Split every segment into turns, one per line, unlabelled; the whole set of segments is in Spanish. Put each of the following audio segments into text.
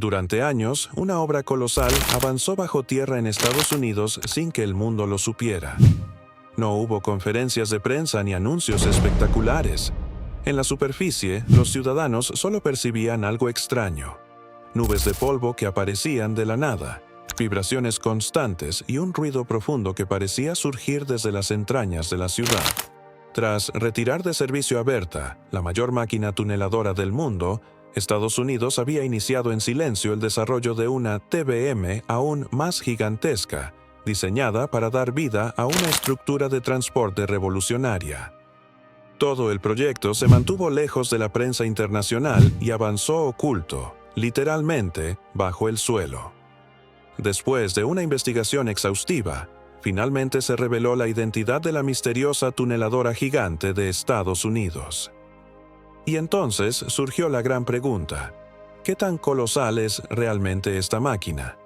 Durante años, una obra colosal avanzó bajo tierra en Estados Unidos sin que el mundo lo supiera. No hubo conferencias de prensa ni anuncios espectaculares. En la superficie, los ciudadanos solo percibían algo extraño: nubes de polvo que aparecían de la nada, vibraciones constantes y un ruido profundo que parecía surgir desde las entrañas de la ciudad. Tras retirar de servicio a Bertha, la mayor máquina tuneladora del mundo, Estados Unidos había iniciado en silencio el desarrollo de una TBM aún más gigantesca, diseñada para dar vida a una estructura de transporte revolucionaria. Todo el proyecto se mantuvo lejos de la prensa internacional y avanzó oculto, literalmente, bajo el suelo. Después de una investigación exhaustiva, finalmente se reveló la identidad de la misteriosa tuneladora gigante de Estados Unidos. Y entonces surgió la gran pregunta: ¿qué tan colosal es realmente esta máquina?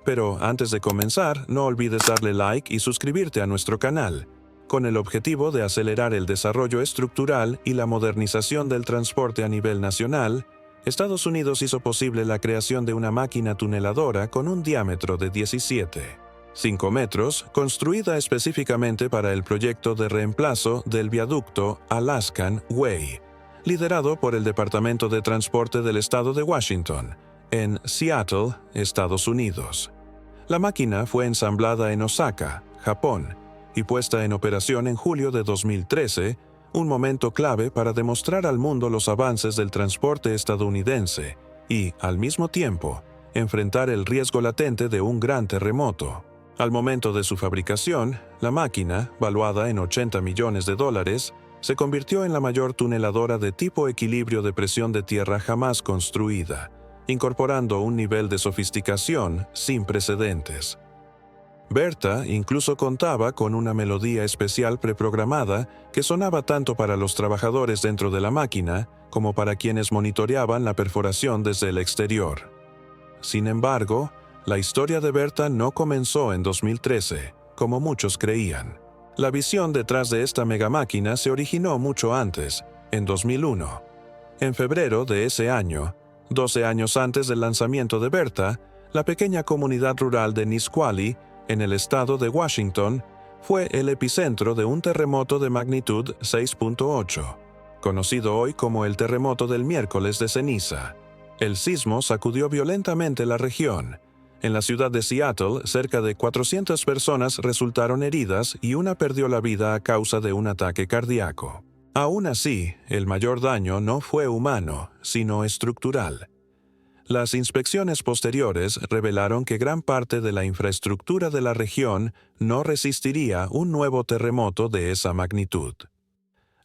Pero antes de comenzar, no olvides darle like y suscribirte a nuestro canal, con el objetivo de acelerar el desarrollo estructural y la modernización del transporte a nivel nacional. Estados Unidos hizo posible la creación de una máquina tuneladora con un diámetro de 17,5 metros, construida específicamente para el proyecto de reemplazo del viaducto Alaskan Way, liderado por el Departamento de Transporte del Estado de Washington, en Seattle, Estados Unidos. La máquina fue ensamblada en Osaka, Japón, y puesta en operación en julio de 2013, un momento clave para demostrar al mundo los avances del transporte estadounidense y, al mismo tiempo, enfrentar el riesgo latente de un gran terremoto. Al momento de su fabricación, la máquina, valuada en $80 millones, se convirtió en la mayor tuneladora de tipo equilibrio de presión de tierra jamás construida, incorporando un nivel de sofisticación sin precedentes. Bertha incluso contaba con una melodía especial preprogramada que sonaba tanto para los trabajadores dentro de la máquina como para quienes monitoreaban la perforación desde el exterior. Sin embargo, la historia de Bertha no comenzó en 2013, como muchos creían. La visión detrás de esta megamáquina se originó mucho antes, en 2001. En febrero de ese año, 12 años antes del lanzamiento de Bertha, la pequeña comunidad rural de Nisqually, en el estado de Washington, fue el epicentro de un terremoto de magnitud 6.8, conocido hoy como el terremoto del miércoles de ceniza. El sismo sacudió violentamente la región. En la ciudad de Seattle, cerca de 400 personas resultaron heridas y una perdió la vida a causa de un ataque cardíaco. Aún así, el mayor daño no fue humano, sino estructural. Las inspecciones posteriores revelaron que gran parte de la infraestructura de la región no resistiría un nuevo terremoto de esa magnitud.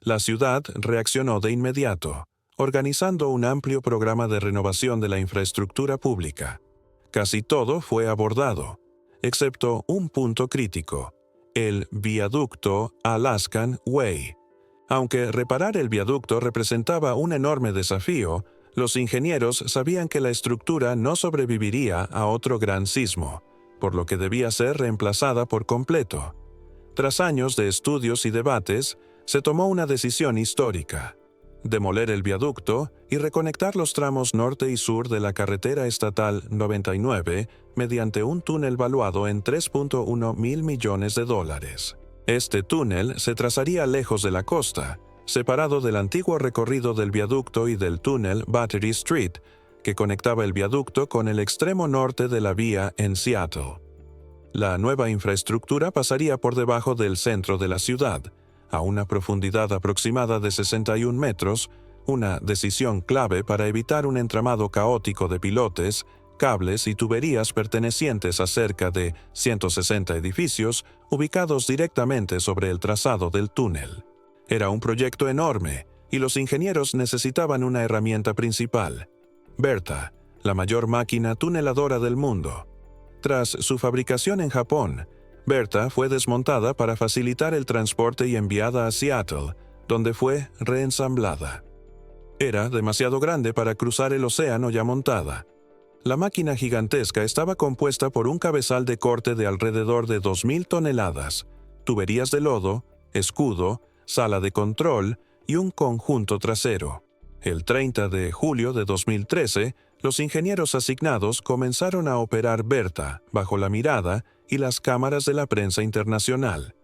La ciudad reaccionó de inmediato, organizando un amplio programa de renovación de la infraestructura pública. Casi todo fue abordado, excepto un punto crítico: el viaducto Alaskan Way. Aunque reparar el viaducto representaba un enorme desafío, los ingenieros sabían que la estructura no sobreviviría a otro gran sismo, por lo que debía ser reemplazada por completo. Tras años de estudios y debates, se tomó una decisión histórica: demoler el viaducto y reconectar los tramos norte y sur de la carretera estatal 99 mediante un túnel valuado en $3.1 mil millones. Este túnel se trazaría lejos de la costa, separado del antiguo recorrido del viaducto y del túnel Battery Street, que conectaba el viaducto con el extremo norte de la vía en Seattle. La nueva infraestructura pasaría por debajo del centro de la ciudad, a una profundidad aproximada de 61 metros, una decisión clave para evitar un entramado caótico de pilotes, cables y tuberías pertenecientes a cerca de 160 edificios ubicados directamente sobre el trazado del túnel. Era un proyecto enorme, y los ingenieros necesitaban una herramienta principal: Bertha, la mayor máquina tuneladora del mundo. Tras su fabricación en Japón, Bertha fue desmontada para facilitar el transporte y enviada a Seattle, donde fue reensamblada. Era demasiado grande para cruzar el océano ya montada. La máquina gigantesca estaba compuesta por un cabezal de corte de alrededor de 2.000 toneladas, tuberías de lodo, escudo, sala de control y un conjunto trasero. El 30 de julio de 2013, Los ingenieros asignados comenzaron a operar Bertha bajo la mirada y las cámaras de la prensa internacional.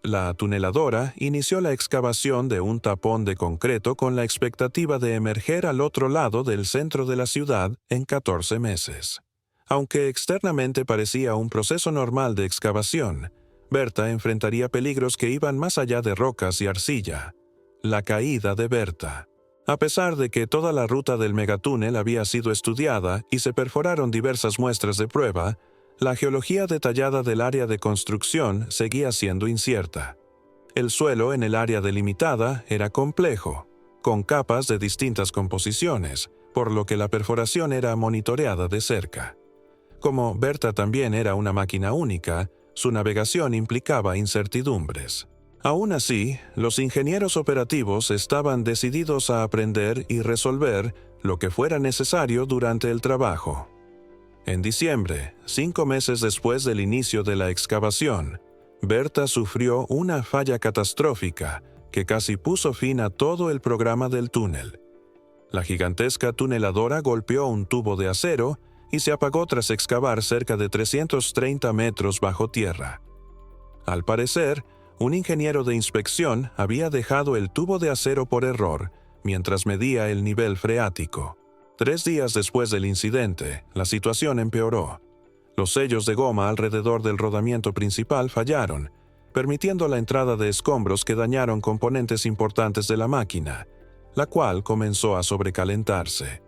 La tuneladora inició la excavación de un tapón de concreto con la expectativa de emerger al otro lado del centro de la ciudad en 14 meses. Aunque externamente parecía un proceso normal de excavación, Bertha enfrentaría peligros que iban más allá de rocas y arcilla. La caída de Bertha. A pesar de que toda la ruta del megatúnel había sido estudiada y se perforaron diversas muestras de prueba, la geología detallada del área de construcción seguía siendo incierta. El suelo en el área delimitada era complejo, con capas de distintas composiciones, por lo que la perforación era monitoreada de cerca. Como Bertha también era una máquina única, su navegación implicaba incertidumbres. Aún así, los ingenieros operativos estaban decididos a aprender y resolver lo que fuera necesario durante el trabajo. En diciembre, 5 meses después del inicio de la excavación, Bertha sufrió una falla catastrófica que casi puso fin a todo el programa del túnel. La gigantesca tuneladora golpeó un tubo de acero y se apagó tras excavar cerca de 330 metros bajo tierra. Al parecer, un ingeniero de inspección había dejado el tubo de acero por error mientras medía el nivel freático. 3 días después del incidente, la situación empeoró. Los sellos de goma alrededor del rodamiento principal fallaron, permitiendo la entrada de escombros que dañaron componentes importantes de la máquina, la cual comenzó a sobrecalentarse.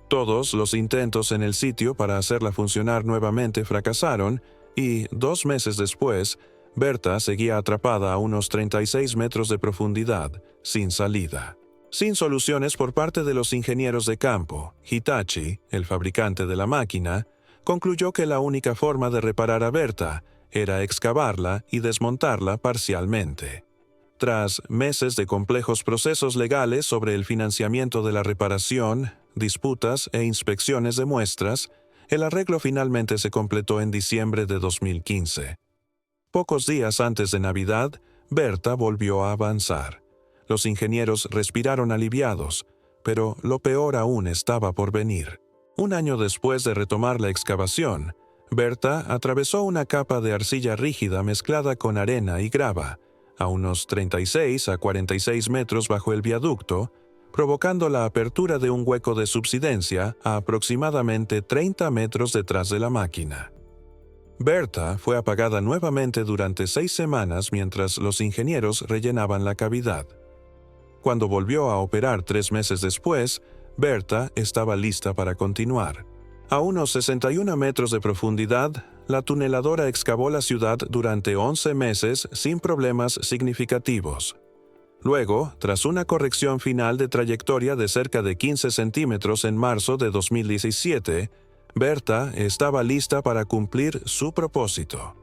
Todos los intentos en el sitio para hacerla funcionar nuevamente fracasaron y, 2 meses después, Bertha seguía atrapada a unos 36 metros de profundidad, sin salida. Sin soluciones por parte de los ingenieros de campo, Hitachi, el fabricante de la máquina, concluyó que la única forma de reparar a Bertha era excavarla y desmontarla parcialmente. Tras meses de complejos procesos legales sobre el financiamiento de la reparación, disputas e inspecciones de muestras, el arreglo finalmente se completó en diciembre de 2015. Pocos días antes de Navidad, Bertha volvió a avanzar. Los ingenieros respiraron aliviados, pero lo peor aún estaba por venir. 1 año después de retomar la excavación, Bertha atravesó una capa de arcilla rígida mezclada con arena y grava, a unos 36 a 46 metros bajo el viaducto, provocando la apertura de un hueco de subsidencia a aproximadamente 30 metros detrás de la máquina. Bertha fue apagada nuevamente durante 6 semanas mientras los ingenieros rellenaban la cavidad. Cuando volvió a operar 3 meses después, Bertha estaba lista para continuar. A unos 61 metros de profundidad, la tuneladora excavó la ciudad durante 11 meses sin problemas significativos. Luego, tras una corrección final de trayectoria de cerca de 15 centímetros en marzo de 2017, Bertha estaba lista para cumplir su propósito.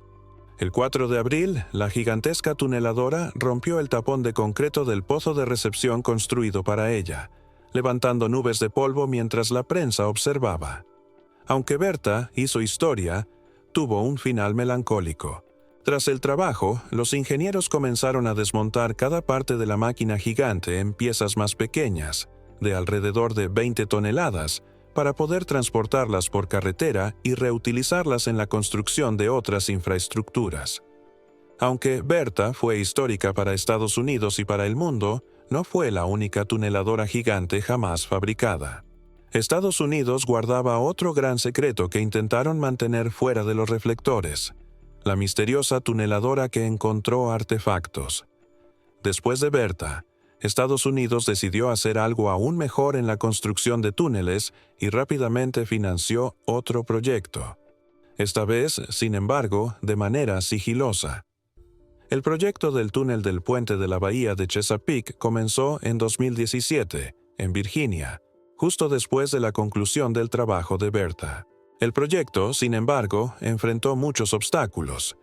El 4 de abril, la gigantesca tuneladora rompió el tapón de concreto del pozo de recepción construido para ella, levantando nubes de polvo mientras la prensa observaba. Aunque Bertha hizo historia, tuvo un final melancólico. Tras el trabajo, los ingenieros comenzaron a desmontar cada parte de la máquina gigante en piezas más pequeñas, de alrededor de 20 toneladas, para poder transportarlas por carretera y reutilizarlas en la construcción de otras infraestructuras. Aunque Bertha fue histórica para Estados Unidos y para el mundo, no fue la única tuneladora gigante jamás fabricada. Estados Unidos guardaba otro gran secreto que intentaron mantener fuera de los reflectores: la misteriosa tuneladora que encontró artefactos. Después de Bertha, Estados Unidos decidió hacer algo aún mejor en la construcción de túneles y rápidamente financió otro proyecto. Esta vez, sin embargo, de manera sigilosa. El proyecto del túnel del puente de la bahía de Chesapeake comenzó en 2017, en Virginia, justo después de la conclusión del trabajo de Bertha. El proyecto, sin embargo, enfrentó muchos obstáculos.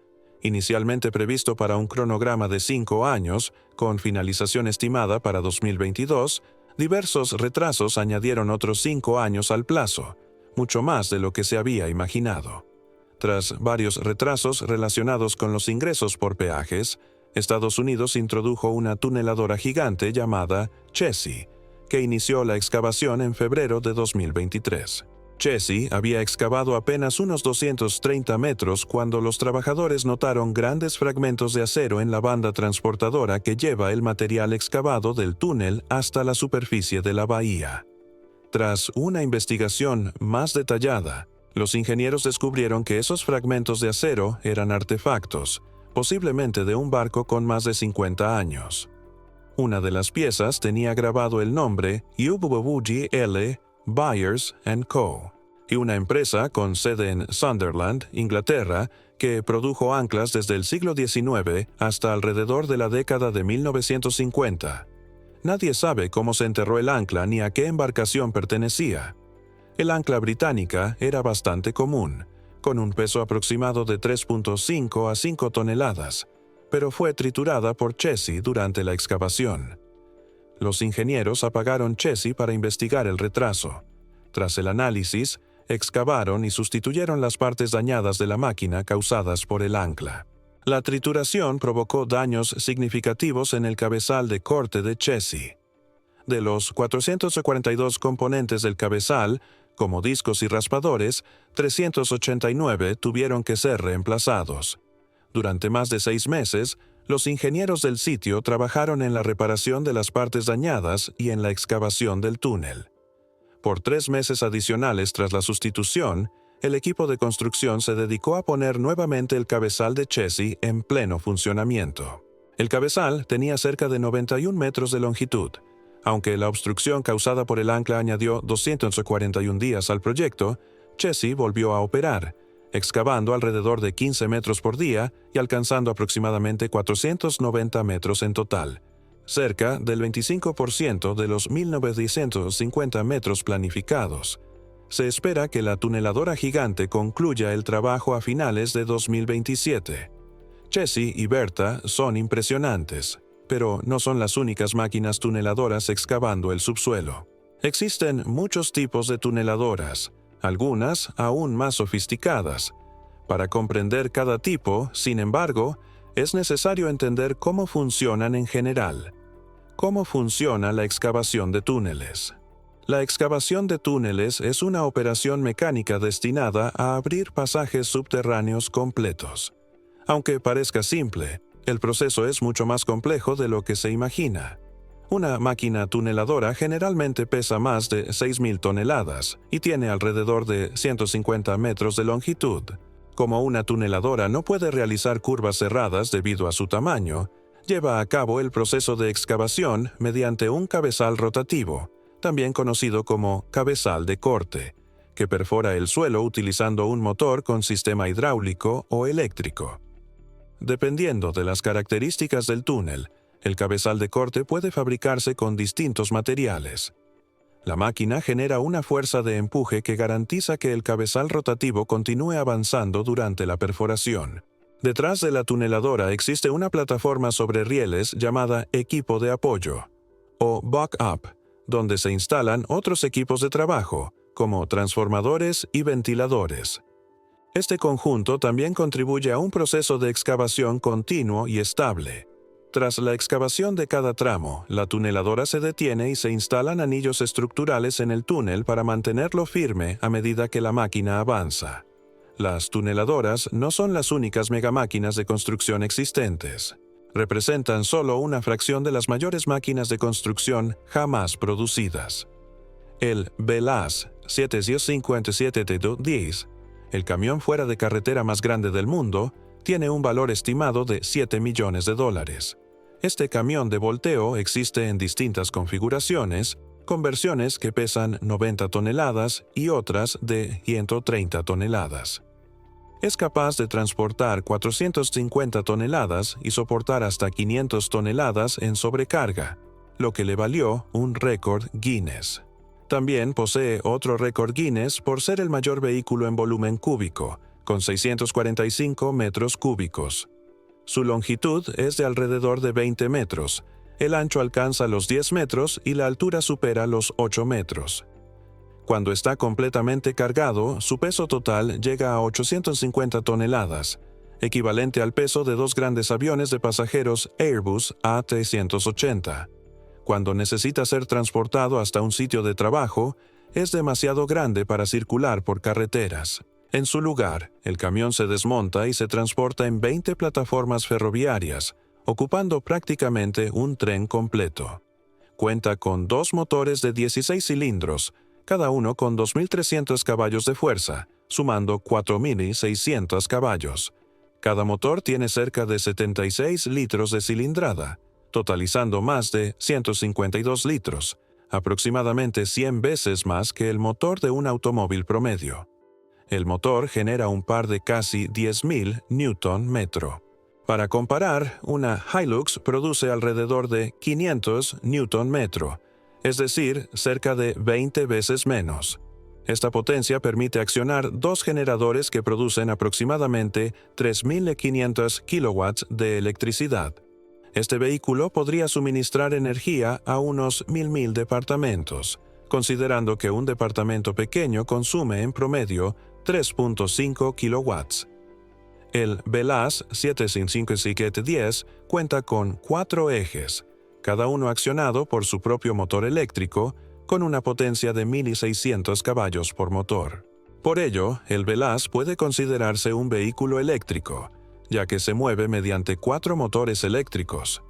Inicialmente previsto para un cronograma de 5 años, con finalización estimada para 2022, diversos retrasos añadieron otros 5 años al plazo, mucho más de lo que se había imaginado. Tras varios retrasos relacionados con los ingresos por peajes, Estados Unidos introdujo una tuneladora gigante llamada Chessie, que inició la excavación en febrero de 2023. Chessie había excavado apenas unos 230 metros cuando los trabajadores notaron grandes fragmentos de acero en la banda transportadora que lleva el material excavado del túnel hasta la superficie de la bahía. Tras una investigación más detallada, los ingenieros descubrieron que esos fragmentos de acero eran artefactos, posiblemente de un barco con más de 50 años. Una de las piezas tenía grabado el nombre UWG L. Byers & Co., y una empresa con sede en Sunderland, Inglaterra, que produjo anclas desde el siglo XIX hasta alrededor de la década de 1950. Nadie sabe cómo se enterró el ancla ni a qué embarcación pertenecía. El ancla británica era bastante común, con un peso aproximado de 3.5 a 5 toneladas, pero fue triturada por Chessie durante la excavación. Los ingenieros apagaron Chessie para investigar el retraso. Tras el análisis, excavaron y sustituyeron las partes dañadas de la máquina causadas por el ancla. La trituración provocó daños significativos en el cabezal de corte de Chessie. De los 442 componentes del cabezal, como discos y raspadores, 389 tuvieron que ser reemplazados. Durante más de 6 meses, los ingenieros del sitio trabajaron en la reparación de las partes dañadas y en la excavación del túnel. Por 3 meses adicionales tras la sustitución, el equipo de construcción se dedicó a poner nuevamente el cabezal de Chessie en pleno funcionamiento. El cabezal tenía cerca de 91 metros de longitud. Aunque la obstrucción causada por el ancla añadió 241 días al proyecto, Chessie volvió a operar, excavando alrededor de 15 metros por día y alcanzando aproximadamente 490 metros en total, cerca del 25% de los 1.950 metros planificados. Se espera que la tuneladora gigante concluya el trabajo a finales de 2027. Chessie y Bertha son impresionantes, pero no son las únicas máquinas tuneladoras excavando el subsuelo. Existen muchos tipos de tuneladoras, algunas aún más sofisticadas. Para comprender cada tipo, sin embargo, es necesario entender cómo funcionan en general. ¿Cómo funciona la excavación de túneles? La excavación de túneles es una operación mecánica destinada a abrir pasajes subterráneos completos. Aunque parezca simple, el proceso es mucho más complejo de lo que se imagina. Una máquina tuneladora generalmente pesa más de 6.000 toneladas y tiene alrededor de 150 metros de longitud. Como una tuneladora no puede realizar curvas cerradas debido a su tamaño, lleva a cabo el proceso de excavación mediante un cabezal rotativo, también conocido como cabezal de corte, que perfora el suelo utilizando un motor con sistema hidráulico o eléctrico. Dependiendo de las características del túnel, el cabezal de corte puede fabricarse con distintos materiales. La máquina genera una fuerza de empuje que garantiza que el cabezal rotativo continúe avanzando durante la perforación. Detrás de la tuneladora existe una plataforma sobre rieles llamada equipo de apoyo, o back-up, donde se instalan otros equipos de trabajo, como transformadores y ventiladores. Este conjunto también contribuye a un proceso de excavación continuo y estable. Tras la excavación de cada tramo, la tuneladora se detiene y se instalan anillos estructurales en el túnel para mantenerlo firme a medida que la máquina avanza. Las tuneladoras no son las únicas megamáquinas de construcción existentes. Representan solo una fracción de las mayores máquinas de construcción jamás producidas. El BelAZ 757-10, el camión fuera de carretera más grande del mundo, tiene un valor estimado de $7 millones. Este camión de volteo existe en distintas configuraciones, con versiones que pesan 90 toneladas y otras de 130 toneladas. Es capaz de transportar 450 toneladas y soportar hasta 500 toneladas en sobrecarga, lo que le valió un récord Guinness. También posee otro récord Guinness por ser el mayor vehículo en volumen cúbico, con 645 metros cúbicos. Su longitud es de alrededor de 20 metros, el ancho alcanza los 10 metros y la altura supera los 8 metros. Cuando está completamente cargado, su peso total llega a 850 toneladas, equivalente al peso de 2 grandes aviones de pasajeros Airbus A380. Cuando necesita ser transportado hasta un sitio de trabajo, es demasiado grande para circular por carreteras. En su lugar, el camión se desmonta y se transporta en 20 plataformas ferroviarias, ocupando prácticamente un tren completo. Cuenta con 2 motores de 16 cilindros, cada uno con 2.300 caballos de fuerza, sumando 4.600 caballos. Cada motor tiene cerca de 76 litros de cilindrada, totalizando más de 152 litros, aproximadamente 100 veces más que el motor de un automóvil promedio. El motor genera un par de casi 10.000 Nm. Para comparar, una Hilux produce alrededor de 500 Nm, es decir, cerca de 20 veces menos. Esta potencia permite accionar 2 generadores que producen aproximadamente 3.500 kilowatts de electricidad. Este vehículo podría suministrar energía a unos 1.000 departamentos, considerando que un departamento pequeño consume en promedio 3.5 kilowatts. El Veloz 755-10 cuenta con 4 ejes, cada uno accionado por su propio motor eléctrico, con una potencia de 1.600 caballos por motor. Por ello, el Veloz puede considerarse un vehículo eléctrico, ya que se mueve mediante 4 motores eléctricos.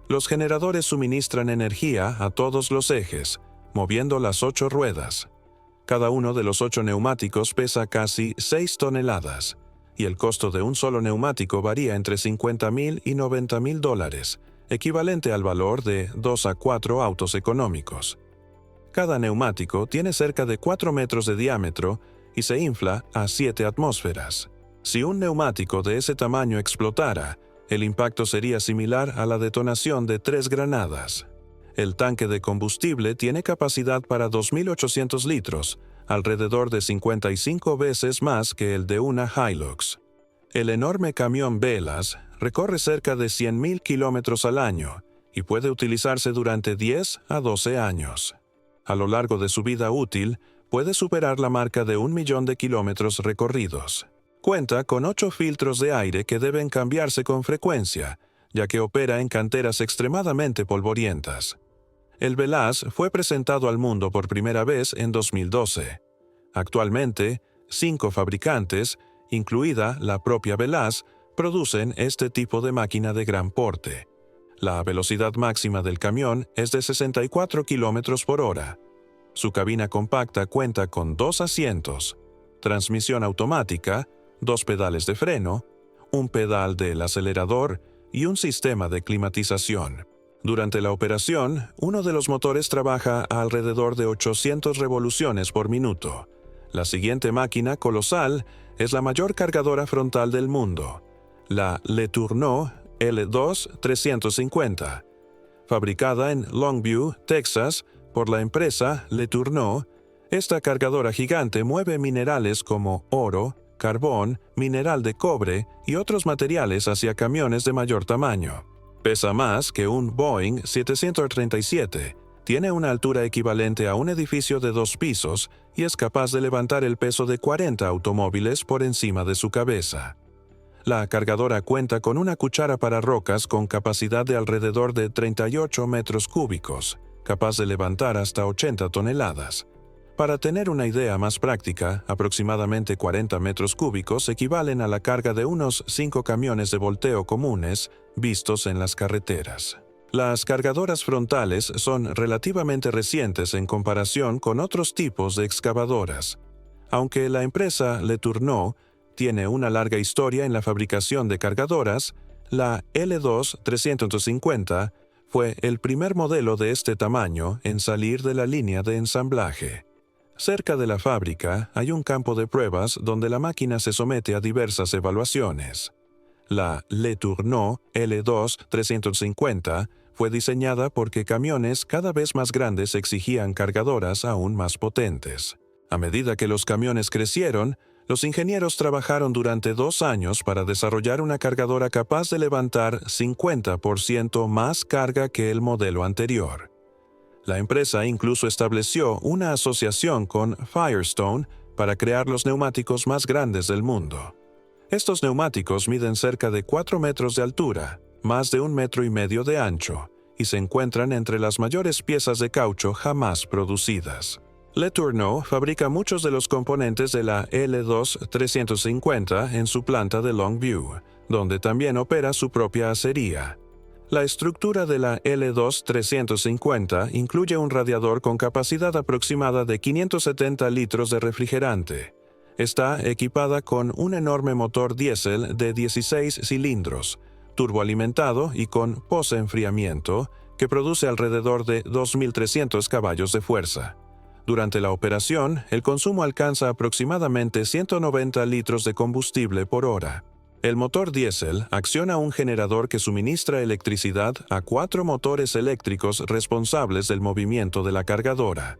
Los generadores suministran energía a todos los ejes, moviendo las 8 ruedas. Cada uno de los 8 neumáticos pesa casi 6 toneladas, y el costo de un solo neumático varía entre $50,000 y $90,000, equivalente al valor de 2 a 4 autos económicos. Cada neumático tiene cerca de 4 metros de diámetro y se infla a 7 atmósferas. Si un neumático de ese tamaño explotara, el impacto sería similar a la detonación de 3 granadas. El tanque de combustible tiene capacidad para 2.800 litros, alrededor de 55 veces más que el de una Hilux. El enorme camión Veloz recorre cerca de 100.000 kilómetros al año y puede utilizarse durante 10 a 12 años. A lo largo de su vida útil, puede superar la marca de 1 millón de kilómetros recorridos. Cuenta con 8 filtros de aire que deben cambiarse con frecuencia, ya que opera en canteras extremadamente polvorientas. El Veloz fue presentado al mundo por primera vez en 2012. Actualmente, 5 fabricantes, incluida la propia Veloz, producen este tipo de máquina de gran porte. La velocidad máxima del camión es de 64 km por hora. Su cabina compacta cuenta con 2 asientos, transmisión automática, 2 pedales de freno, un pedal del acelerador y un sistema de climatización. Durante la operación, uno de los motores trabaja a alrededor de 800 revoluciones por minuto. La siguiente máquina colosal es la mayor cargadora frontal del mundo, la Le Tourneau L2 350. Fabricada en Longview, Texas, por la empresa Le Tourneau, esta cargadora gigante mueve minerales como oro, carbón, mineral de cobre y otros materiales hacia camiones de mayor tamaño. Pesa más que un Boeing 737, tiene una altura equivalente a un edificio de 2 pisos y es capaz de levantar el peso de 40 automóviles por encima de su cabeza. La cargadora cuenta con una cuchara para rocas con capacidad de alrededor de 38 metros cúbicos, capaz de levantar hasta 80 toneladas. Para tener una idea más práctica, aproximadamente 40 metros cúbicos equivalen a la carga de unos 5 camiones de volteo comunes vistos en las carreteras. Las cargadoras frontales son relativamente recientes en comparación con otros tipos de excavadoras. Aunque la empresa Le Tourneau tiene una larga historia en la fabricación de cargadoras, la L2 350 fue el primer modelo de este tamaño en salir de la línea de ensamblaje. Cerca de la fábrica hay un campo de pruebas donde la máquina se somete a diversas evaluaciones. La Le Tourneau L2 350 fue diseñada porque camiones cada vez más grandes exigían cargadoras aún más potentes. A medida que los camiones crecieron, los ingenieros trabajaron durante 2 años para desarrollar una cargadora capaz de levantar 50% más carga que el modelo anterior. La empresa incluso estableció una asociación con Firestone para crear los neumáticos más grandes del mundo. Estos neumáticos miden cerca de 4 metros de altura, más de 1,5 metros de ancho, y se encuentran entre las mayores piezas de caucho jamás producidas. Letourneau fabrica muchos de los componentes de la L2-350 en su planta de Longview, donde también opera su propia acería. La estructura de la L2-350 incluye un radiador con capacidad aproximada de 570 litros de refrigerante. Está equipada con un enorme motor diésel de 16 cilindros, turboalimentado y con post-enfriamiento, que produce alrededor de 2.300 caballos de fuerza. Durante la operación, el consumo alcanza aproximadamente 190 litros de combustible por hora. El motor diésel acciona un generador que suministra electricidad a 4 motores eléctricos responsables del movimiento de la cargadora.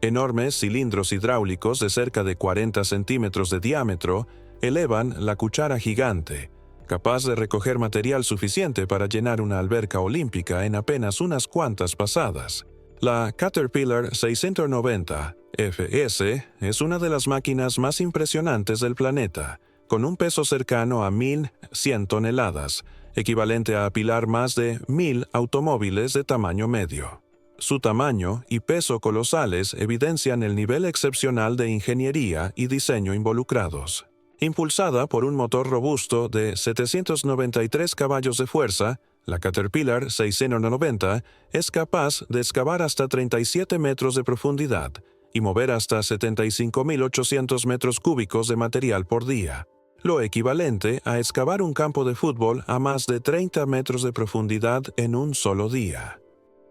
Enormes cilindros hidráulicos de cerca de 40 centímetros de diámetro elevan la cuchara gigante, capaz de recoger material suficiente para llenar una alberca olímpica en apenas unas cuantas pasadas. La Caterpillar 690 FS es una de las máquinas más impresionantes del planeta, con un peso cercano a 1.100 toneladas, equivalente a apilar más de 1.000 automóviles de tamaño medio. Su tamaño y peso colosales evidencian el nivel excepcional de ingeniería y diseño involucrados. Impulsada por un motor robusto de 793 caballos de fuerza, la Caterpillar 690 es capaz de excavar hasta 37 metros de profundidad y mover hasta 75.800 metros cúbicos de material por día, lo equivalente a excavar un campo de fútbol a más de 30 metros de profundidad en un solo día.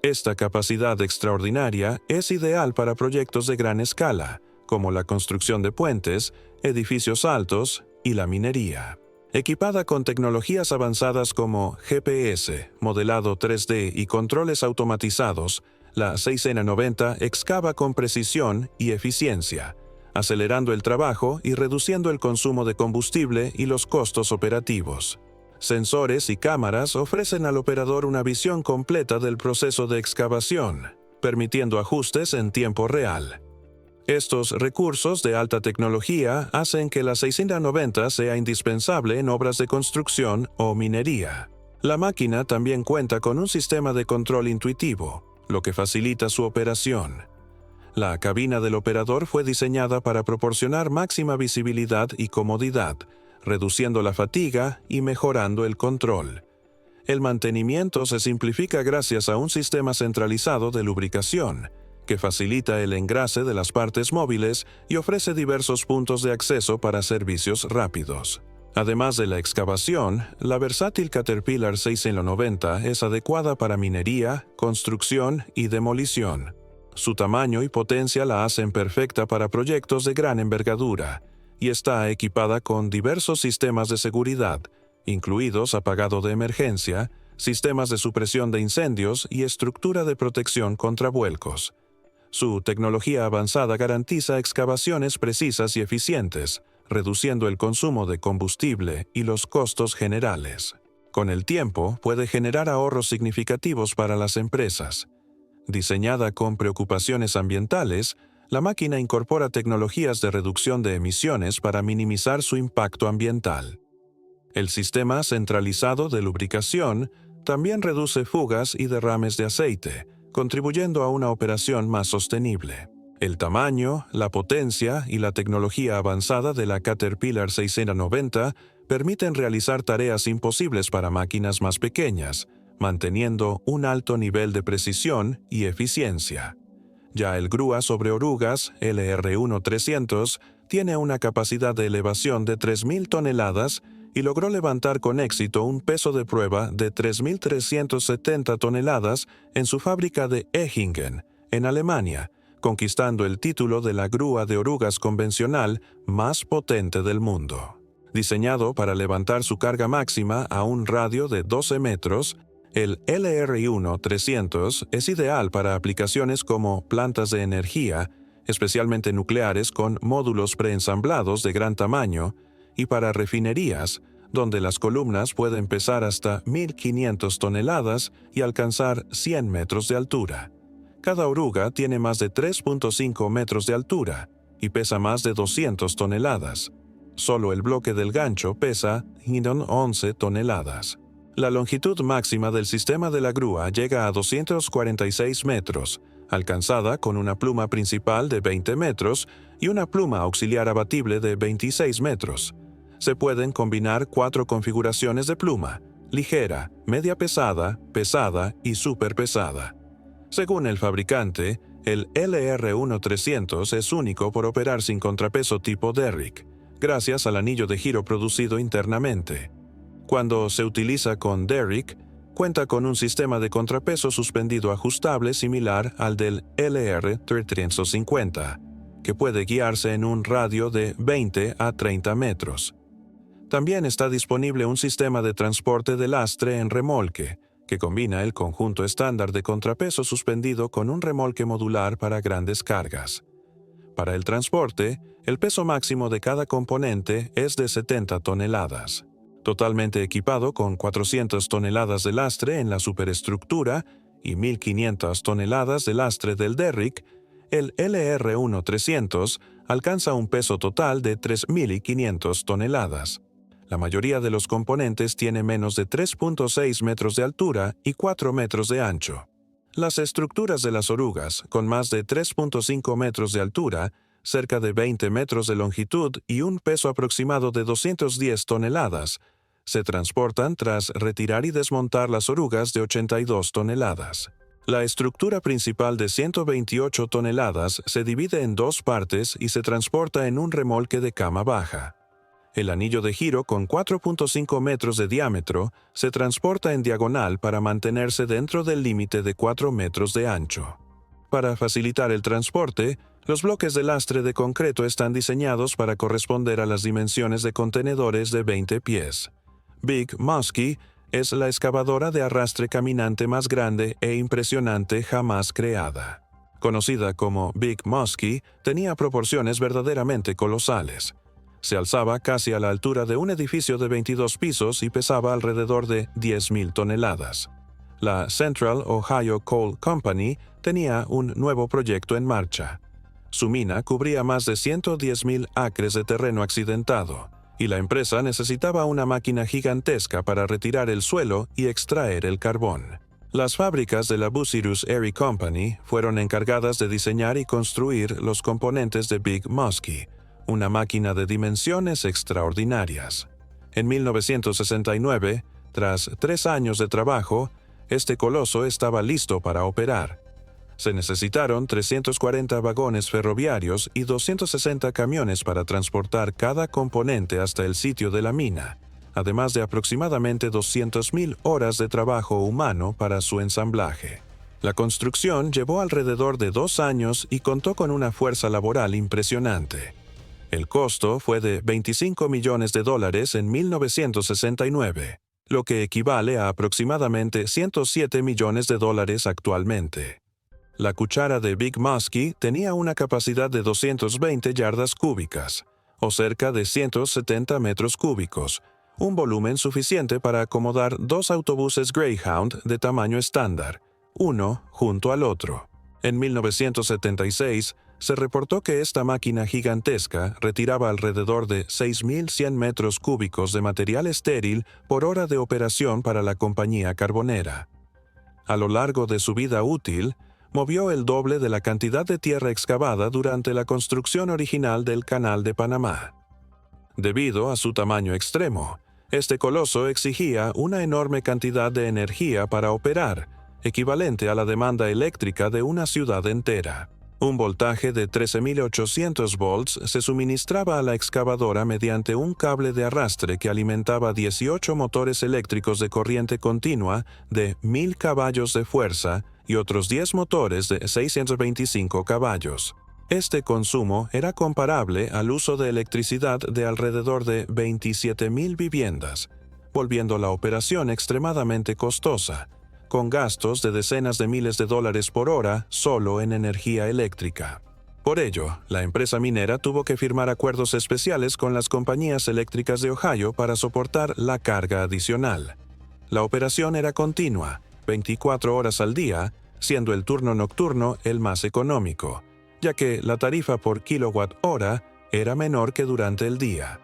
Esta capacidad extraordinaria es ideal para proyectos de gran escala, como la construcción de puentes, edificios altos y la minería. Equipada con tecnologías avanzadas como GPS, modelado 3D y controles automatizados, la 690 excava con precisión y eficiencia, acelerando el trabajo y reduciendo el consumo de combustible y los costos operativos. Sensores y cámaras ofrecen al operador una visión completa del proceso de excavación, permitiendo ajustes en tiempo real. Estos recursos de alta tecnología hacen que la 690 sea indispensable en obras de construcción o minería. La máquina también cuenta con un sistema de control intuitivo, lo que facilita su operación. La cabina del operador fue diseñada para proporcionar máxima visibilidad y comodidad, reduciendo la fatiga y mejorando el control. El mantenimiento se simplifica gracias a un sistema centralizado de lubricación, que facilita el engrase de las partes móviles y ofrece diversos puntos de acceso para servicios rápidos. Además de la excavación, la versátil Caterpillar 690 es adecuada para minería, construcción y demolición. Su tamaño y potencia la hacen perfecta para proyectos de gran envergadura, y está equipada con diversos sistemas de seguridad, incluidos apagado de emergencia, sistemas de supresión de incendios y estructura de protección contra vuelcos. Su tecnología avanzada garantiza excavaciones precisas y eficientes, reduciendo el consumo de combustible y los costos generales. Con el tiempo, puede generar ahorros significativos para las empresas. Diseñada con preocupaciones ambientales, la máquina incorpora tecnologías de reducción de emisiones para minimizar su impacto ambiental. El sistema centralizado de lubricación también reduce fugas y derrames de aceite, contribuyendo a una operación más sostenible. El tamaño, la potencia y la tecnología avanzada de la Caterpillar 690 permiten realizar tareas imposibles para máquinas más pequeñas, manteniendo un alto nivel de precisión y eficiencia. Ya el grúa sobre orugas LR1-300 tiene una capacidad de elevación de 3.000 toneladas y logró levantar con éxito un peso de prueba de 3.370 toneladas en su fábrica de Ehingen, en Alemania, conquistando el título de la grúa de orugas convencional más potente del mundo. Diseñado para levantar su carga máxima a un radio de 12 metros, el LR1-300 es ideal para aplicaciones como plantas de energía, especialmente nucleares con módulos preensamblados de gran tamaño, y para refinerías, donde las columnas pueden pesar hasta 1.500 toneladas y alcanzar 100 metros de altura. Cada oruga tiene más de 3.5 metros de altura y pesa más de 200 toneladas. Solo el bloque del gancho pesa 11 toneladas. La longitud máxima del sistema de la grúa llega a 246 metros, alcanzada con una pluma principal de 20 metros y una pluma auxiliar abatible de 26 metros. Se pueden combinar 4 configuraciones de pluma: ligera, media pesada, pesada y súper pesada. Según el fabricante, el LR1300 es único por operar sin contrapeso tipo Derrick, gracias al anillo de giro producido internamente. Cuando se utiliza con Derrick, cuenta con un sistema de contrapeso suspendido ajustable similar al del LR350, que puede guiarse en un radio de 20 a 30 metros. También está disponible un sistema de transporte de lastre en remolque, que combina el conjunto estándar de contrapeso suspendido con un remolque modular para grandes cargas. Para el transporte, el peso máximo de cada componente es de 70 toneladas. Totalmente equipado con 400 toneladas de lastre en la superestructura y 1.500 toneladas de lastre del Derrick, el LR1300 alcanza un peso total de 3.500 toneladas. La mayoría de los componentes tiene menos de 3.6 metros de altura y 4 metros de ancho. Las estructuras de las orugas, con más de 3.5 metros de altura, cerca de 20 metros de longitud y un peso aproximado de 210 toneladas, se transportan tras retirar y desmontar las orugas de 82 toneladas. La estructura principal de 128 toneladas se divide en 2 partes y se transporta en un remolque de cama baja. El anillo de giro con 4.5 metros de diámetro se transporta en diagonal para mantenerse dentro del límite de 4 metros de ancho. Para facilitar el transporte, los bloques de lastre de concreto están diseñados para corresponder a las dimensiones de contenedores de 20 pies. Big Muskie es la excavadora de arrastre caminante más grande e impresionante jamás creada. Conocida como Big Muskie, tenía proporciones verdaderamente colosales. Se alzaba casi a la altura de un edificio de 22 pisos y pesaba alrededor de 10.000 toneladas. La Central Ohio Coal Company tenía un nuevo proyecto en marcha. Su mina cubría más de 110.000 acres de terreno accidentado, y la empresa necesitaba una máquina gigantesca para retirar el suelo y extraer el carbón. Las fábricas de la Bucyrus Erie Company fueron encargadas de diseñar y construir los componentes de Big Muskie, una máquina de dimensiones extraordinarias. En 1969, tras 3 años de trabajo, este coloso estaba listo para operar. Se necesitaron 340 vagones ferroviarios y 260 camiones para transportar cada componente hasta el sitio de la mina, además de aproximadamente 200.000 horas de trabajo humano para su ensamblaje. La construcción llevó alrededor de 2 años y contó con una fuerza laboral impresionante. El costo fue de $25 millones en 1969, lo que equivale a aproximadamente $107 millones actualmente. La cuchara de Big Muskie tenía una capacidad de 220 yardas cúbicas, o cerca de 170 metros cúbicos, un volumen suficiente para acomodar 2 autobuses Greyhound de tamaño estándar, uno junto al otro. En 1976, se reportó que esta máquina gigantesca retiraba alrededor de 6.100 metros cúbicos de material estéril por hora de operación para la compañía carbonera. A lo largo de su vida útil, movió el doble de la cantidad de tierra excavada durante la construcción original del Canal de Panamá. Debido a su tamaño extremo, este coloso exigía una enorme cantidad de energía para operar, equivalente a la demanda eléctrica de una ciudad entera. Un voltaje de 13.800 volts se suministraba a la excavadora mediante un cable de arrastre que alimentaba 18 motores eléctricos de corriente continua de 1.000 caballos de fuerza y otros 10 motores de 625 caballos. Este consumo era comparable al uso de electricidad de alrededor de 27.000 viviendas, volviendo la operación extremadamente costosa, con gastos de decenas de miles de dólares por hora solo en energía eléctrica. Por ello, la empresa minera tuvo que firmar acuerdos especiales con las compañías eléctricas de Ohio para soportar la carga adicional. La operación era continua, 24 horas al día, siendo el turno nocturno el más económico, ya que la tarifa por kilowatt hora era menor que durante el día.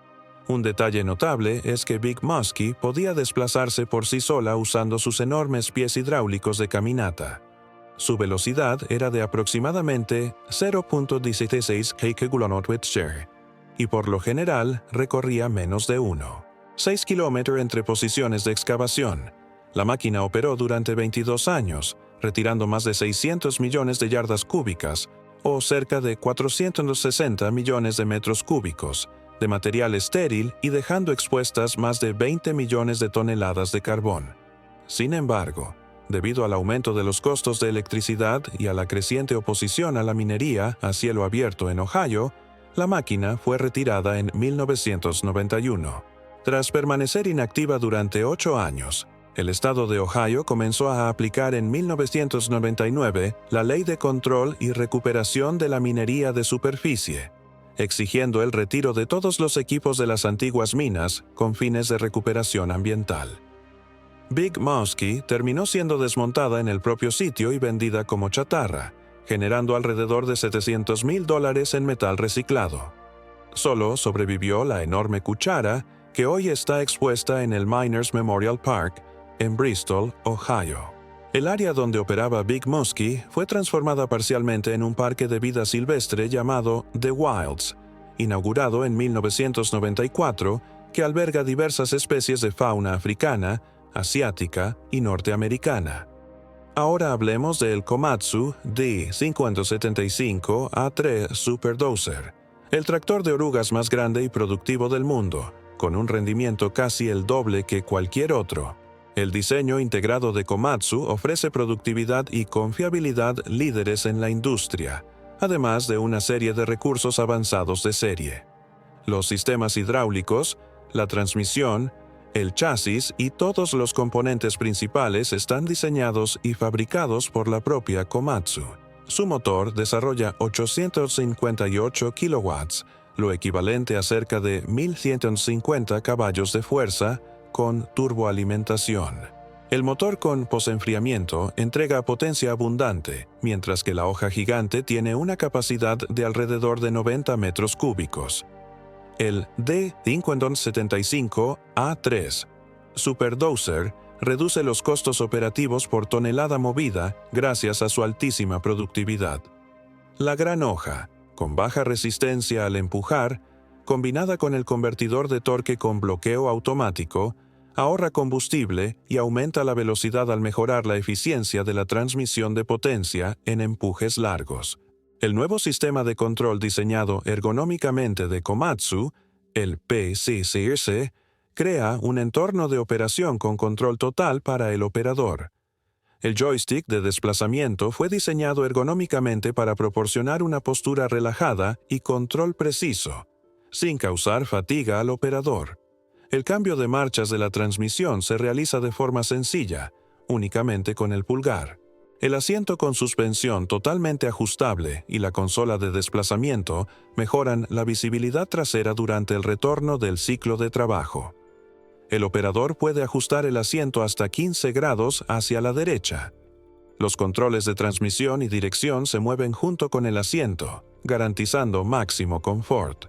Un detalle notable es que Big Muskie podía desplazarse por sí sola usando sus enormes pies hidráulicos de caminata. Su velocidad era de aproximadamente 0.16 km/h y por lo general recorría menos de 6 kilómetros entre posiciones de excavación. La máquina operó durante 22 años, retirando más de 600 millones de yardas cúbicas, o cerca de 460 millones de metros cúbicos, de material estéril y dejando expuestas más de 20 millones de toneladas de carbón. Sin embargo, debido al aumento de los costos de electricidad y a la creciente oposición a la minería a cielo abierto en Ohio, la máquina fue retirada en 1991. Tras permanecer inactiva durante 8 años, el estado de Ohio comenzó a aplicar en 1999 la Ley de Control y Recuperación de la Minería de Superficie, exigiendo el retiro de todos los equipos de las antiguas minas con fines de recuperación ambiental. Big Mosky terminó siendo desmontada en el propio sitio y vendida como chatarra, generando alrededor de $700,000 en metal reciclado. Solo sobrevivió la enorme cuchara que hoy está expuesta en el Miners Memorial Park, en Bristol, Ohio. El área donde operaba Big Mosky fue transformada parcialmente en un parque de vida silvestre llamado The Wilds, inaugurado en 1994, que alberga diversas especies de fauna africana, asiática y norteamericana. Ahora hablemos del Komatsu D575A3 Super Dozer, el tractor de orugas más grande y productivo del mundo, con un rendimiento casi el doble que cualquier otro. El diseño integrado de Komatsu ofrece productividad y confiabilidad líderes en la industria, además de una serie de recursos avanzados de serie. Los sistemas hidráulicos, la transmisión, el chasis y todos los componentes principales están diseñados y fabricados por la propia Komatsu. Su motor desarrolla 858 kilowatts, lo equivalente a cerca de 1.150 caballos de fuerza, con turboalimentación. El motor con posenfriamiento entrega potencia abundante, mientras que la hoja gigante tiene una capacidad de alrededor de 90 metros cúbicos. El D575A3 Super Dozer reduce los costos operativos por tonelada movida gracias a su altísima productividad. La gran hoja, con baja resistencia al empujar, combinada con el convertidor de torque con bloqueo automático, ahorra combustible y aumenta la velocidad al mejorar la eficiencia de la transmisión de potencia en empujes largos. El nuevo sistema de control diseñado ergonómicamente de Komatsu, el PCCRC, crea un entorno de operación con control total para el operador. El joystick de desplazamiento fue diseñado ergonómicamente para proporcionar una postura relajada y control preciso, sin causar fatiga al operador. El cambio de marchas de la transmisión se realiza de forma sencilla, únicamente con el pulgar. El asiento con suspensión totalmente ajustable y la consola de desplazamiento mejoran la visibilidad trasera durante el retorno del ciclo de trabajo. El operador puede ajustar el asiento hasta 15 grados hacia la derecha. Los controles de transmisión y dirección se mueven junto con el asiento, garantizando máximo confort.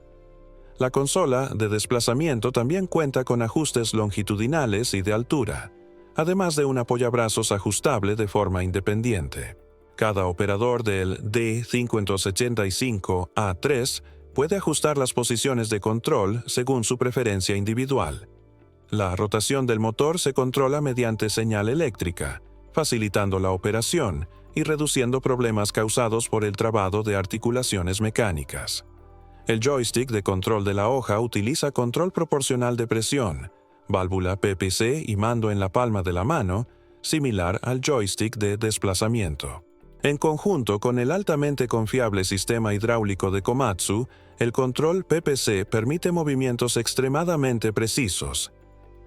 La consola de desplazamiento también cuenta con ajustes longitudinales y de altura, además de un apoyabrazos ajustable de forma independiente. Cada operador del D575A3 puede ajustar las posiciones de control según su preferencia individual. La rotación del motor se controla mediante señal eléctrica, facilitando la operación y reduciendo problemas causados por el trabado de articulaciones mecánicas. El joystick de control de la hoja utiliza control proporcional de presión, válvula PPC y mando en la palma de la mano, similar al joystick de desplazamiento. En conjunto con el altamente confiable sistema hidráulico de Komatsu, el control PPC permite movimientos extremadamente precisos.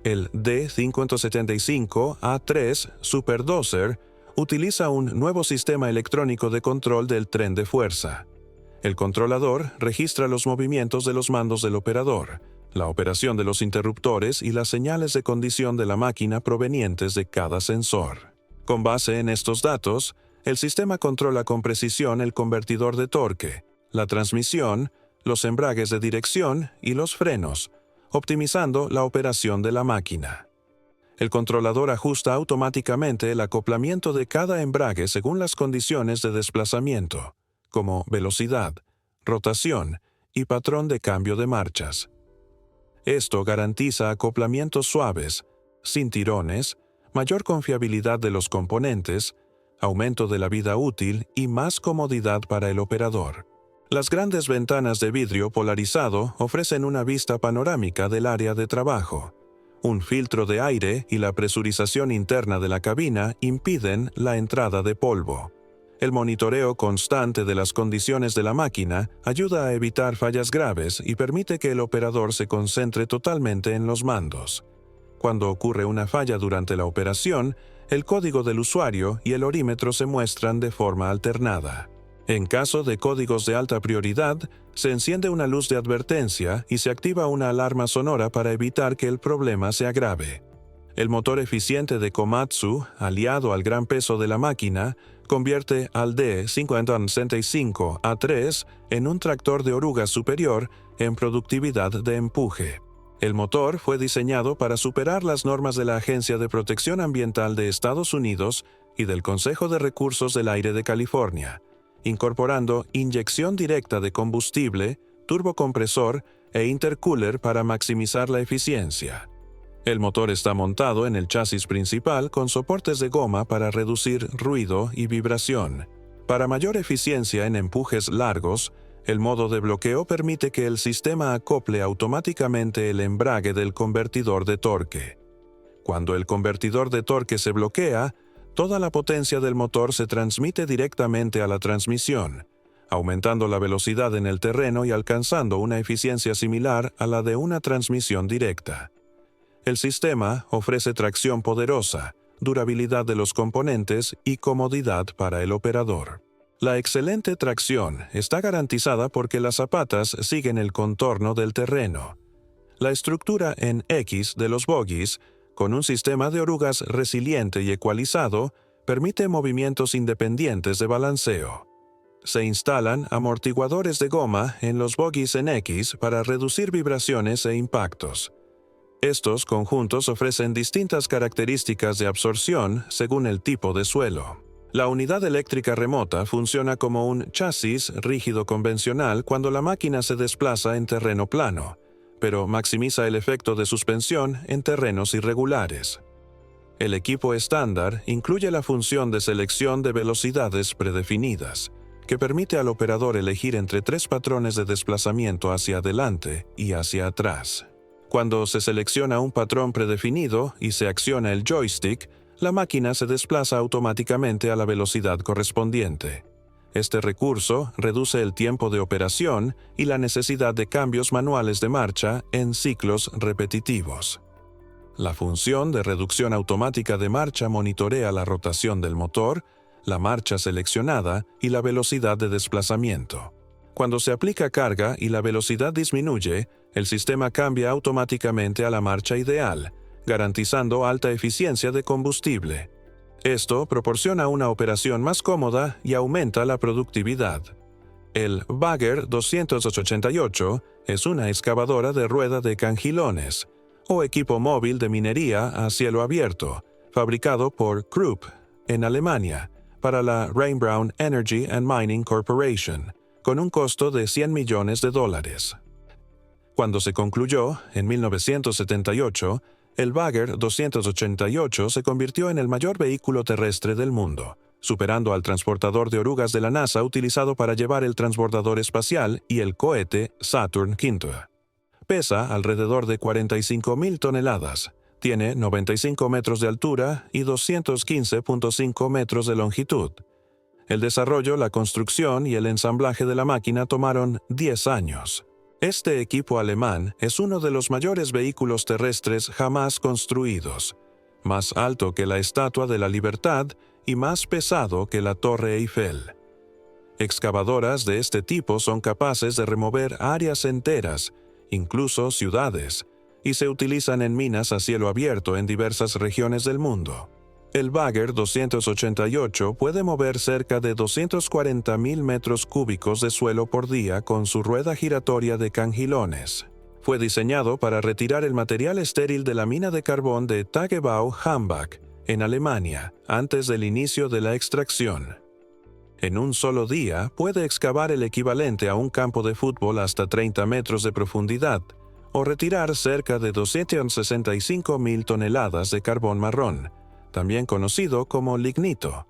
El D575A3 Super Dozer utiliza un nuevo sistema electrónico de control del tren de fuerza. El controlador registra los movimientos de los mandos del operador, la operación de los interruptores y las señales de condición de la máquina provenientes de cada sensor. Con base en estos datos, el sistema controla con precisión el convertidor de torque, la transmisión, los embragues de dirección y los frenos, optimizando la operación de la máquina. El controlador ajusta automáticamente el acoplamiento de cada embrague según las condiciones de desplazamiento, como velocidad, rotación y patrón de cambio de marchas. Esto garantiza acoplamientos suaves, sin tirones, mayor confiabilidad de los componentes, aumento de la vida útil y más comodidad para el operador. Las grandes ventanas de vidrio polarizado ofrecen una vista panorámica del área de trabajo. Un filtro de aire y la presurización interna de la cabina impiden la entrada de polvo. El monitoreo constante de las condiciones de la máquina ayuda a evitar fallas graves y permite que el operador se concentre totalmente en los mandos. Cuando ocurre una falla durante la operación, el código del usuario y el orímetro se muestran de forma alternada. En caso de códigos de alta prioridad, se enciende una luz de advertencia y se activa una alarma sonora para evitar que el problema se agrave. El motor eficiente de Komatsu, aliado al gran peso de la máquina, convierte al D5065A3 en un tractor de orugas superior en productividad de empuje. El motor fue diseñado para superar las normas de la Agencia de Protección Ambiental de Estados Unidos y del Consejo de Recursos del Aire de California, incorporando inyección directa de combustible, turbocompresor e intercooler para maximizar la eficiencia. El motor está montado en el chasis principal con soportes de goma para reducir ruido y vibración. Para mayor eficiencia en empujes largos, el modo de bloqueo permite que el sistema acople automáticamente el embrague del convertidor de torque. Cuando el convertidor de torque se bloquea, toda la potencia del motor se transmite directamente a la transmisión, aumentando la velocidad en el terreno y alcanzando una eficiencia similar a la de una transmisión directa. El sistema ofrece tracción poderosa, durabilidad de los componentes y comodidad para el operador. La excelente tracción está garantizada porque las zapatas siguen el contorno del terreno. La estructura en X de los bogies, con un sistema de orugas resiliente y ecualizado, permite movimientos independientes de balanceo. Se instalan amortiguadores de goma en los bogies en X para reducir vibraciones e impactos. Estos conjuntos ofrecen distintas características de absorción según el tipo de suelo. La unidad eléctrica remota funciona como un chasis rígido convencional cuando la máquina se desplaza en terreno plano, pero maximiza el efecto de suspensión en terrenos irregulares. El equipo estándar incluye la función de selección de velocidades predefinidas, que permite al operador elegir entre 3 patrones de desplazamiento hacia adelante y hacia atrás. Cuando se selecciona un patrón predefinido y se acciona el joystick, la máquina se desplaza automáticamente a la velocidad correspondiente. Este recurso reduce el tiempo de operación y la necesidad de cambios manuales de marcha en ciclos repetitivos. La función de reducción automática de marcha monitorea la rotación del motor, la marcha seleccionada y la velocidad de desplazamiento. Cuando se aplica carga y la velocidad disminuye, el sistema cambia automáticamente a la marcha ideal, garantizando alta eficiencia de combustible. Esto proporciona una operación más cómoda y aumenta la productividad. El Bagger 288 es una excavadora de rueda de cangilones, o equipo móvil de minería a cielo abierto, fabricado por Krupp, en Alemania, para la Rainbrown Energy and Mining Corporation, con un costo de $100 millones. Cuando se concluyó, en 1978, el Bagger 288 se convirtió en el mayor vehículo terrestre del mundo, superando al transportador de orugas de la NASA utilizado para llevar el transbordador espacial y el cohete Saturn V. Pesa alrededor de 45.000 toneladas, tiene 95 metros de altura y 215.5 metros de longitud. El desarrollo, la construcción y el ensamblaje de la máquina tomaron 10 años. Este equipo alemán es uno de los mayores vehículos terrestres jamás construidos, más alto que la Estatua de la Libertad y más pesado que la Torre Eiffel. Excavadoras de este tipo son capaces de remover áreas enteras, incluso ciudades, y se utilizan en minas a cielo abierto en diversas regiones del mundo. El Bagger 288 puede mover cerca de 240.000 metros cúbicos de suelo por día con su rueda giratoria de cangilones. Fue diseñado para retirar el material estéril de la mina de carbón de Tagebau-Hambach, en Alemania, antes del inicio de la extracción. En un solo día puede excavar el equivalente a un campo de fútbol hasta 30 metros de profundidad, o retirar cerca de 265.000 toneladas de carbón marrón, también conocido como lignito.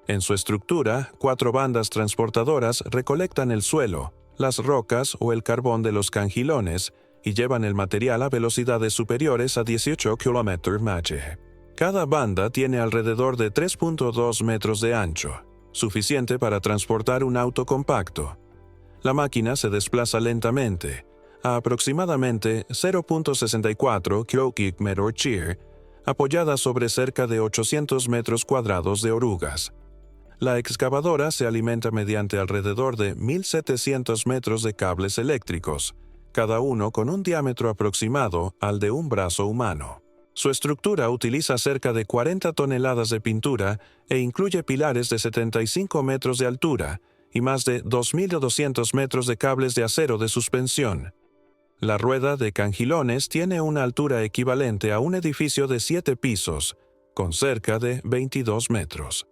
En su estructura, 4 bandas transportadoras recolectan el suelo, las rocas o el carbón de los cangilones y llevan el material a velocidades superiores a 18 km/h. Cada banda tiene alrededor de 3.2 metros de ancho, suficiente para transportar un auto compacto. La máquina se desplaza lentamente, a aproximadamente 0.64 km/h, apoyada sobre cerca de 800 metros cuadrados de orugas. La excavadora se alimenta mediante alrededor de 1.700 metros de cables eléctricos, cada uno con un diámetro aproximado al de un brazo humano. Su estructura utiliza cerca de 40 toneladas de pintura e incluye pilares de 75 metros de altura y más de 2.200 metros de cables de acero de suspensión. La rueda de cangilones tiene una altura equivalente a un edificio de 7 pisos, con cerca de 22 metros.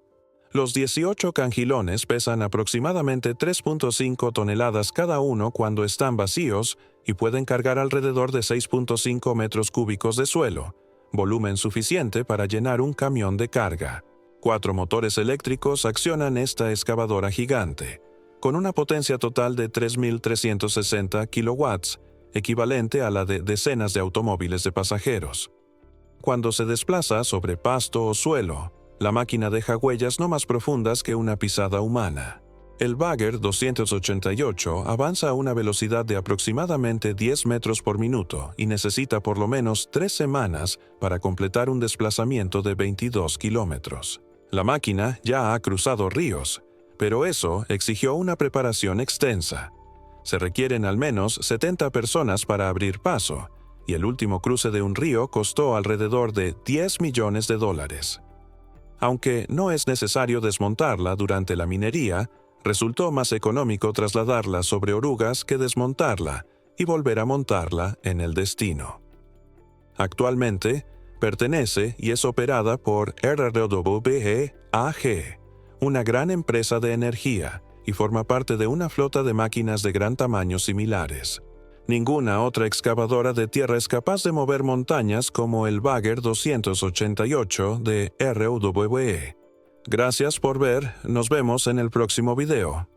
Los 18 cangilones pesan aproximadamente 3.5 toneladas cada uno cuando están vacíos y pueden cargar alrededor de 6.5 metros cúbicos de suelo, volumen suficiente para llenar un camión de carga. 4 motores eléctricos accionan esta excavadora gigante, con una potencia total de 3.360 kilowatts, equivalente a la de decenas de automóviles de pasajeros. Cuando se desplaza sobre pasto o suelo, la máquina deja huellas no más profundas que una pisada humana. El Bagger 288 avanza a una velocidad de aproximadamente 10 metros por minuto y necesita por lo menos 3 semanas para completar un desplazamiento de 22 kilómetros. La máquina ya ha cruzado ríos, pero eso exigió una preparación extensa. Se requieren al menos 70 personas para abrir paso, y el último cruce de un río costó alrededor de $10 millones. Aunque no es necesario desmontarla durante la minería, resultó más económico trasladarla sobre orugas que desmontarla y volver a montarla en el destino. Actualmente, pertenece y es operada por RWE AG, una gran empresa de energía, y forma parte de una flota de máquinas de gran tamaño similares. Ninguna otra excavadora de tierra es capaz de mover montañas como el Bagger 288 de RWE. Gracias por ver, nos vemos en el próximo video.